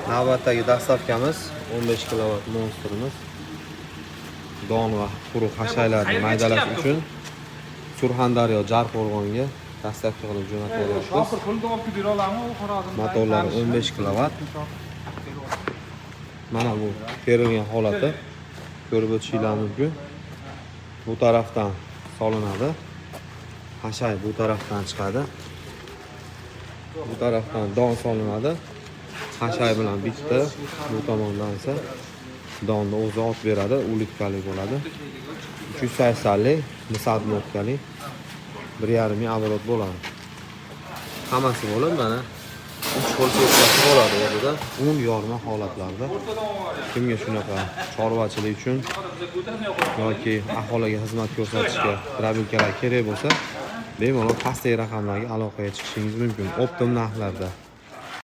Navbatdagi dastavkamiz 15 kilovat monstrimiz. Don va quruq hashaylarni maydalash uchun Surxondaryo Jarqo'rg'onga dastavka qilib jo'natyapmiz. Motorlari 15 kilovat. Mana bu terilgan holati. Ko'rib o'tishingiz mumkin. Bu tarafdan solinadi. Hashay bu tarafdan chiqadi. Bu tarafdan don solinadi. Hashay bilan bitta, bu tomondan esa donni o'zi olib beradi, ulitkali bo'ladi. 380 lik, misadnotkali 1,5 ming оборот bo'ladi. Hammasi bo'lib mana 3 xil setkasi bo'ladi yerda. Un yorma holatlarda. Kimga shunaqa chorvachilik uchun yoki aholiga xizmat ko'rsatishga drabilkalar kerak bo'lsa, bemalol pastdagi raqamlarga aloqaga chiqishingiz mumkin. Optim narxlarda.